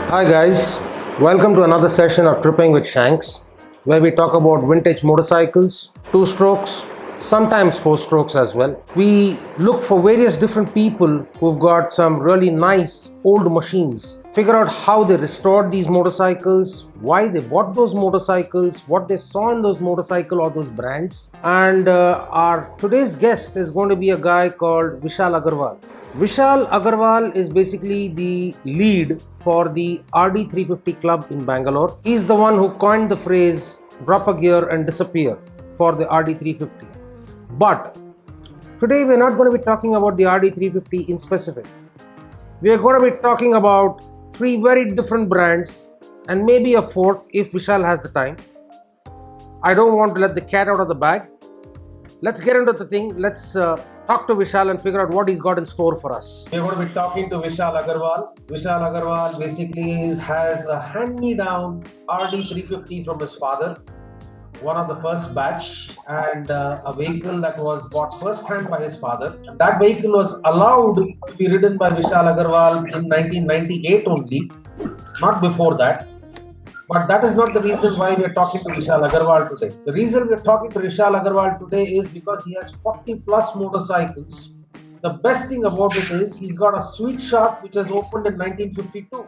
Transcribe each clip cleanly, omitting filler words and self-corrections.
Hi guys, welcome to another session of Tripping with Shanks, where we talk about vintage motorcycles, two strokes, sometimes four strokes as well. We look for various different people who've got some really nice old machines, figure out how they restored these motorcycles, why they bought those motorcycles, what they saw in those motorcycle or those brands. And our today's guest is going to be a guy called Vishal Agarwal. Vishal Agarwal is basically the lead for the RD350 club in Bangalore. He's the one who coined the phrase drop a gear and disappear for the RD350. But today we're not going to be talking about the RD350 in specific. We are going to be talking about three very different brands and maybe a fourth if Vishal has the time. I don't want to let the cat out of the bag. Let's get into the thing. Let's talk to Vishal and figure out what he's got in store for us. We're going to be talking to Vishal Agarwal. Vishal Agarwal basically has a hand-me-down RD350 from his father, one of the first batch, and a vehicle that was bought first-hand by his father. That vehicle was allowed to be ridden by Vishal Agarwal in 1998 only, not before that. But that is not the reason why we are talking to Vishal Agarwal today. The reason we are talking to Vishal Agarwal today is because he has 40 plus motorcycles. The best thing about it is he's got a sweet shop which has opened in 1952.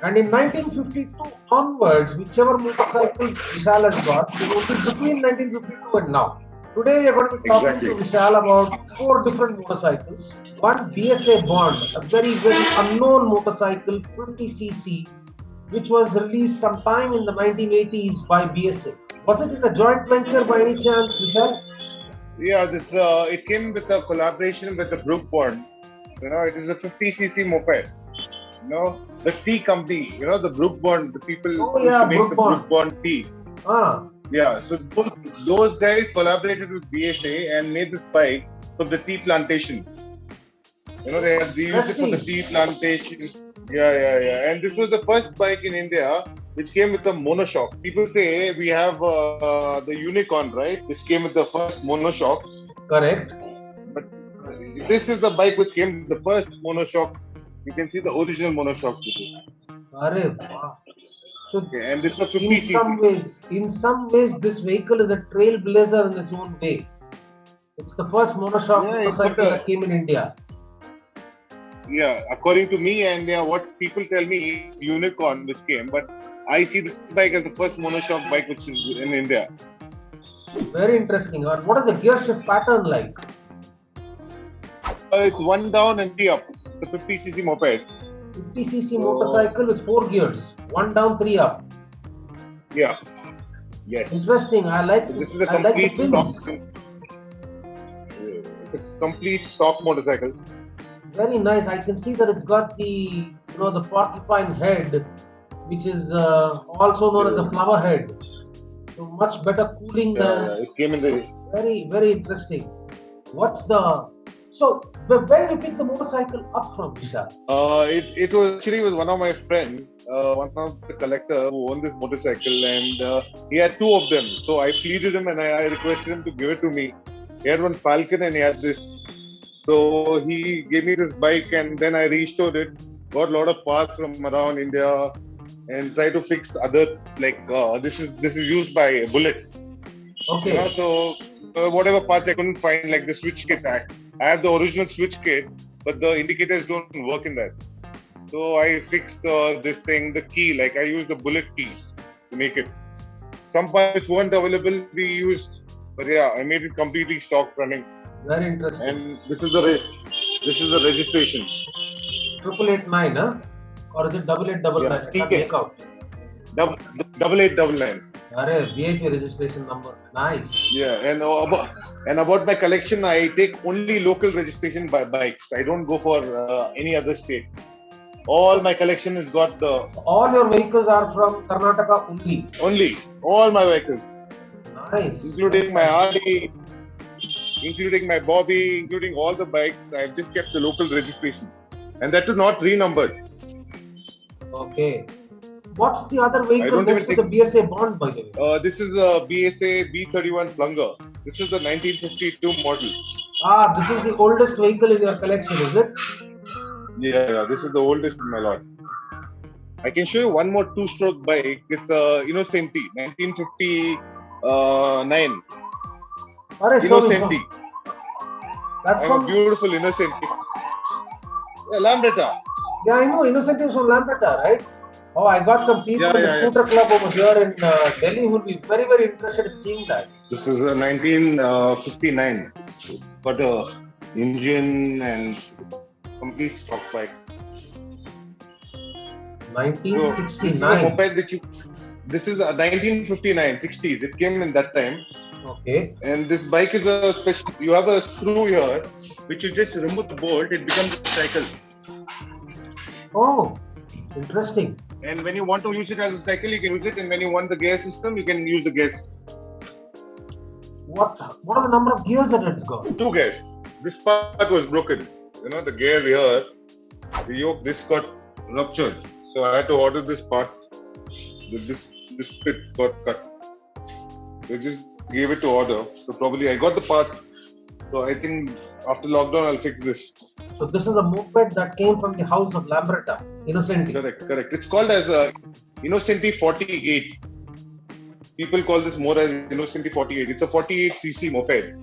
And in 1952 onwards, whichever motorcycle Vishal has got is only between 1952 and now. Today we are going to be talking to Vishal about four different motorcycles. One BSA Bond, a very unknown motorcycle, 20cc, which was released sometime in the 1980s by BSA. Was it in a joint venture by any chance, Vishal? Yeah, it came with a collaboration with the Brook Bond. It is a 50cc moped. The tea company, the Brook Bond, the people who used to make the Brook Bond tea. Yeah, so those guys collaborated with BSA and made this bike for the tea plantation. They used it for the tea plantation. Yeah. And this was the first bike in India which came with a monoshock. People say we have the Unicorn, right? Which came with the first monoshock. Correct. But this is the bike which came with the first monoshock. You can see the original monoshock. Wow. So, and this is a 50cc. In some ways, this vehicle is a trailblazer in its own way. It's the first monoshock motorcycle that came in India. Yeah, according to me and what people tell me, it's Unicorn which came, but I see this bike as the first monoshock bike which is in India. Very interesting. And what is the gear shift pattern like? It's one down and three up. The 50cc moped. 50cc motorcycle with 4 gears. One down, 3 up. Yeah. Yes. Interesting. I like this. This is a complete complete stock motorcycle. Very nice. I can see that it's got the the porcupine head, which is also known as a flower head. So much better cooling than. It came in the. Very interesting. So where did you pick the motorcycle up from, Vishal? It was actually with one of my friends, one of the collector who owned this motorcycle, and he had 2 of them. So I pleaded him and I requested him to give it to me. He had one Falcon and he had this. So he gave me this bike and then I restored it, got a lot of parts from around India and tried to fix other, this is used by Bullet. Okay. So whatever parts I couldn't find, like the switch kit, I have the original switch kit, but the indicators don't work in that. So I fixed this thing, the key, I used the Bullet key to make it. Some parts weren't available, we used, but I made it completely stock running. Very interesting. And this is the registration. 8889, huh? Or is it 8899? Yeah, I can't make out. 8899. VIP registration number. Nice. Yeah, and about my collection, I take only local registration by bikes. I don't go for any other state. All my collection has got the. All your vehicles are from Karnataka only. Only all my vehicles. Nice. Including my RD. Including my Bobby, including all the bikes, I've just kept the local registration. And that too not renumbered. Okay. What's the other vehicle next to the BSA Bond, by the way? This is a BSA B31 Plunger. This is the 1952 model. This is the oldest vehicle in your collection, is it? Yeah, this is the oldest in my lot. I can show you one more two-stroke bike. It's a Innocenti, 1959. Alright, show me, Innocenti. show me. That's I'm from... a beautiful Innocenti. Yeah, Lambretta. Yeah, I know. Innocent is from Lambretta, right? Oh, I got some people in the scooter club over here in Delhi who will be very, very interested in seeing that. This is a 1959. It's got a engine and complete stock bike. 1969. So, this is a moped which this is a 1959, 60s. It came in that time. Okay. And this bike is a special. You have a screw here, which you just remove the bolt. It becomes a cycle. Oh, interesting. And when you want to use it as a cycle, you can use it. And when you want the gear system, you can use the gear system. What are the number of gears that it's got? 2 gears. This part was broken. The gear here, the yoke, this got ruptured. So I had to order this part. This bit got cut. They just gave it to order. So probably I got the part. So I think after lockdown I'll fix this. So this is a moped that came from the house of Lambretta, Innocenti. Correct. It's called as a Innocenti 48. People call this more as Innocenti 48. It's a 48cc moped.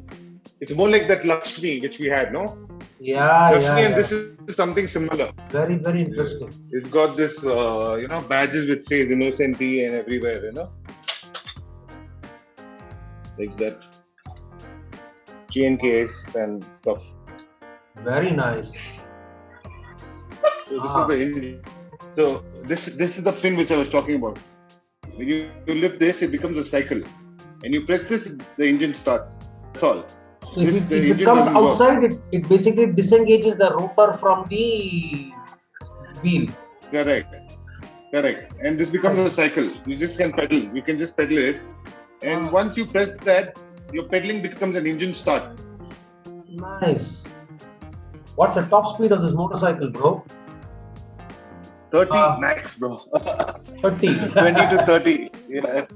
It's more like that Lakshmi which we had, no? Yeah, Lakshmi, yeah. and this is something similar. Very, very interesting. It's got this, badges which says Innocenti and everywhere, like that. Chain case and stuff. Very nice. So this is the engine. So this is the pin which I was talking about. When you lift this, it becomes a cycle, and you press this, the engine starts. That's all. So if it comes outside, it basically disengages the rotor from the wheel. Correct. And this becomes a cycle. You just can pedal. You can just pedal it, and once you press that, your pedaling becomes an engine start. Nice. What's the top speed of this motorcycle, bro? 30 max, bro. 30. 20 to 30. Yeah.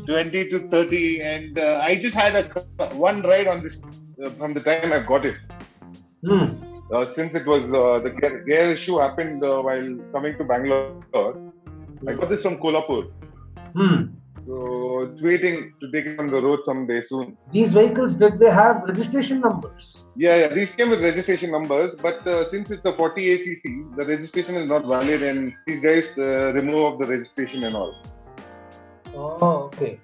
20 to 30. And I just had one ride on this from the time I got it. Since it was the gear issue happened while coming to Bangalore. I got this from Kolhapur. So it's waiting to take it on the road someday soon. These vehicles, did they have registration numbers? Yeah. These came with registration numbers, but since it's a 48cc, the registration is not valid, and these guys remove the registration and all. Oh, okay.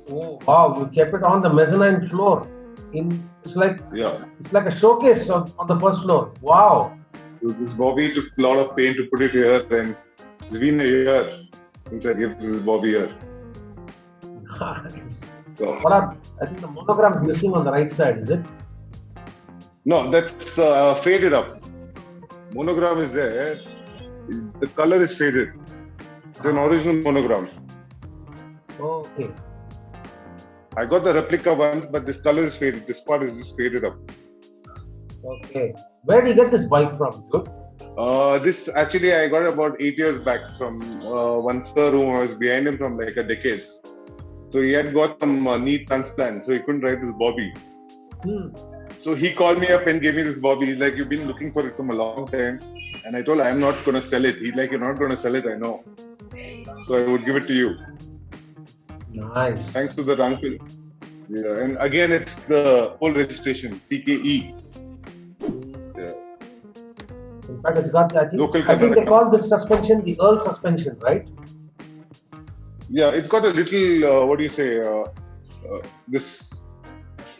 Oh, wow! You kept it on the mezzanine floor. It's like a showcase on the first floor. Wow! So this Bobby took a lot of pain to put it here, and it's been a year since I gave this Bobby here. Nice. So, I think the monogram is missing on the right side, is it? No, that's faded up. Monogram is there. The color is faded. It's an original monogram. Oh, okay. I got the replica once, but this color is faded. This part is just faded up. Okay. Where did you get this bike from, dude? This actually I got about 8 years back from one sir who I was behind him from like a decade. So he had got some knee transplant, so he couldn't ride this Bobby. So he called me up and gave me this Bobby. He's like, "You've been looking for it from a long time," and I told him, "I'm not going to sell it." He's like, "You're not going to sell it, I know. So I would give it to you." Nice. Thanks to that uncle. Yeah, and again, it's the old registration, CKE. Yeah. In fact, it's got, I think Local they call this suspension the Earl suspension, right? Yeah, it's got a little, this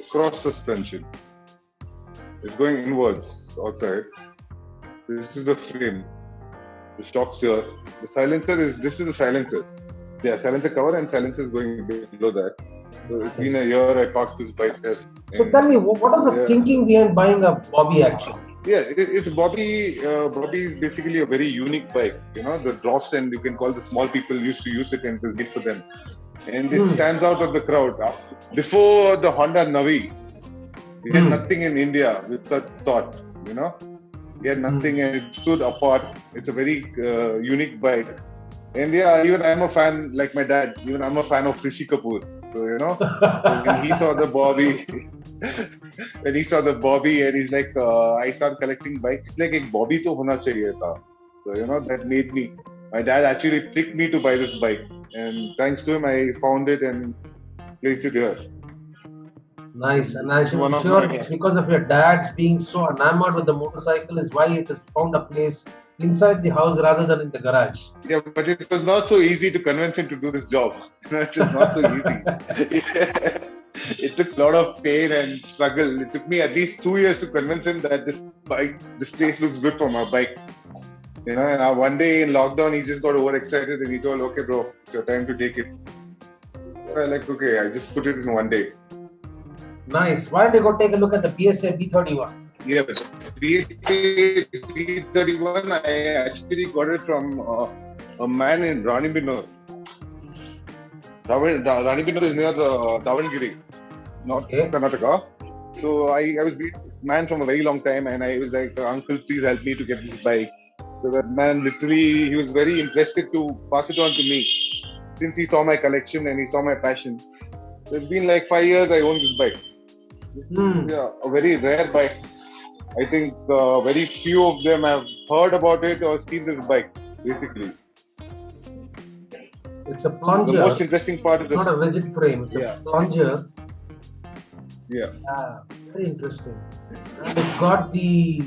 cross suspension. It's going inwards outside. This is the frame. The shocks here. The silencer this is the silencer. Yeah, silencer cover and silencer is going below that. So it's been a year I parked this bike there. So tell me, what was the thinking behind buying a Bobby actually? Yeah, it's Bobby. Bobby is basically a very unique bike. The dross, and you can call the small people used to use it and it was made for them. And it stands out of the crowd. Before the Honda Navi, we had nothing in India with such thought. We had nothing, and it stood apart. It's a very unique bike. And yeah, even I'm a fan, like my dad. Even I'm a fan of Rishi Kapoor. So when he saw the Bobby, and he's like, I started collecting bikes. He's like, "Ek Bobby to hona chahiye tha." So that made me. My dad actually tricked me to buy this bike, and thanks to him, I found it and placed it here. Nice. And I'm One of sure my- it's because of your dad's being so enamored with the motorcycle is why it has found a place inside the house rather than in the garage. Yeah, but it was not so easy to convince him to do this job. It is not so easy. It took a lot of pain and struggle. It took me at least 2 years to convince him that this place looks good for my bike. You know, and one day in lockdown, he just got overexcited and he told, "Okay, bro, it's your time to take it." I like, okay, I just put it in one day. Nice. Why don't you go take a look at the PSA B31? Yeah, but PSA B31, I actually got it from a man in Ranibinur. Ranibinur is near Davangere, not Okay. Karnataka. So I was with this man from a very long time, and I was like, "Uncle, please help me to get this bike." So that man literally, he was very interested to pass it on to me, since he saw my collection and he saw my passion. So it's been like 5 years I own this bike. This is a very rare bike. I think very few of them have heard about it or seen this bike, basically. It's a plunger. The most interesting part is It's not a rigid frame. It's a plunger. Yeah. Very interesting. And it's got the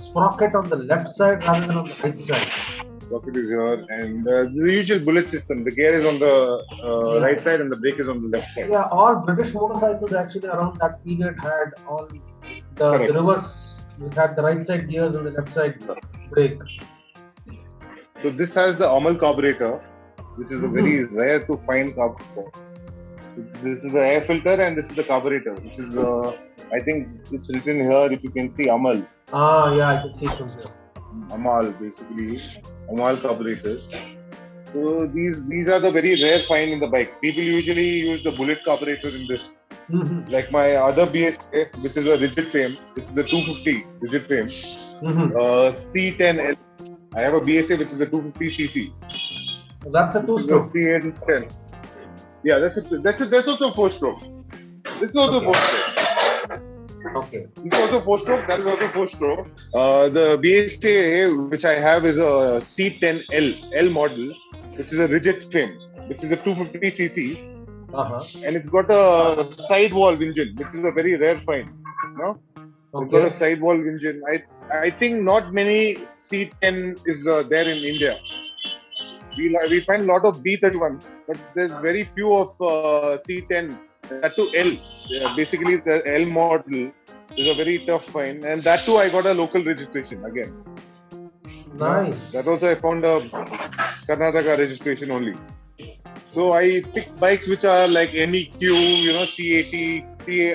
sprocket on the left side rather than on the right side. Rocket is here, and the usual bullet system. The gear is on the right side and the brake is on the left side. Yeah, all British motorcycles actually around that period had all the Correct. reverse. It had the right side gears and the left side brake. So this has the Amal carburetor, which is a very rare to find carburetor. This is the air filter and this is the carburetor, which is I think it's written here. If you can see Amal, Yeah, I can see it from here. Amal basically, Amal carburetors. So these are the very rare find in the bike. People usually use the bullet carburetor in this. Like my other BSA, which is a rigid frame, it's the 250 rigid frame. C10L. I have a BSA which is a 250cc. So that's a two-stroke. C10. Yeah, that's also a 4-stroke. This is also 4-stroke. Okay. This is also 4-stroke. That is also 4-stroke. The BSA which I have is a C10L model, which is a rigid frame, which is a 250cc. And it's got a side valve engine, which is a very rare find. No? It's got a side valve engine. I think not many C10 is there in India. We find a lot of B31, but there's very few of C10. That too L. Basically, the L model is a very tough find, and that too I got a local registration again. Nice. That also I found a Karnataka registration only. So I pick bikes which are like MEQ, C80,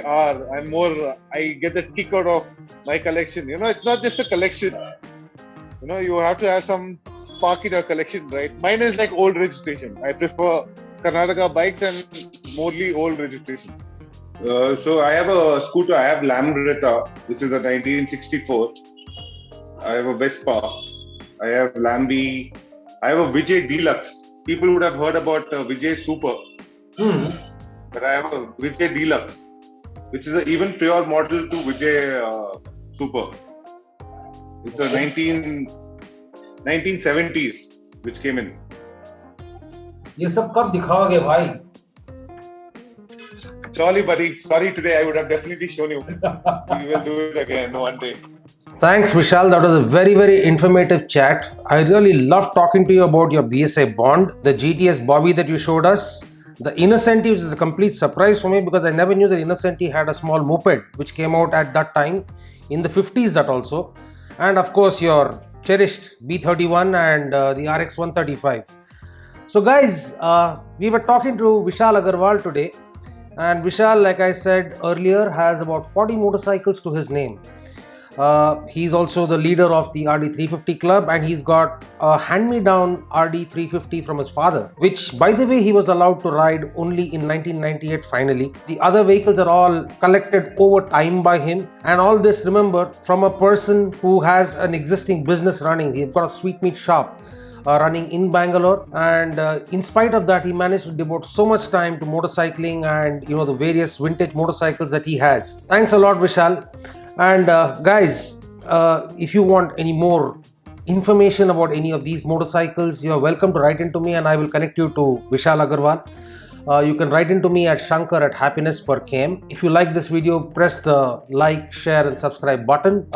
CAR, and more. I get the kick out of my collection. It's not just a collection. You have to have some spark in your collection, right? Mine is like old registration. I prefer Karnataka bikes and mostly old registration. So I have a scooter. I have Lambretta, which is a 1964. I have a Vespa. I have Lambi. I have a Vijay Deluxe. People would have heard about Vijay Super, but I have a Vijay Deluxe, which is an even prior model to Vijay Super. It's a 1970s which came in. ये सब कब दिखाओगे भाई? Sorry, buddy. Sorry, today I would have definitely shown you. We will do it again one day. Thanks, Vishal. That was a very, very informative chat. I really loved talking to you about your BSA Bond, the GTS Bobby that you showed us. The Innocenti, which is a complete surprise for me because I never knew that Innocenti had a small moped which came out at that time in the 50s that also. And of course, your cherished B31 and the RX 135. So guys, we were talking to Vishal Agarwal today, and Vishal, like I said earlier, has about 40 motorcycles to his name. He's also the leader of the RD350 club, and he's got a hand-me-down RD350 from his father, which, by the way, he was allowed to ride only in 1998 finally. The other vehicles are all collected over time by him, and all this, remember, from a person who has an existing business running. He's got a sweetmeat shop running in Bangalore, and in spite of that, he managed to devote so much time to motorcycling and the various vintage motorcycles that he has. Thanks a lot, Vishal. And guys, if you want any more information about any of these motorcycles, you are welcome to write into me and I will connect you to Vishal Agarwal. You can write into me at Shankar at Happiness Per KM. If you like this video, press the like, share and subscribe button.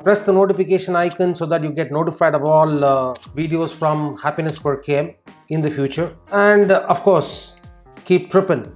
Press the notification icon so that you get notified of all videos from Happiness Per KM in the future. And of course, keep tripping.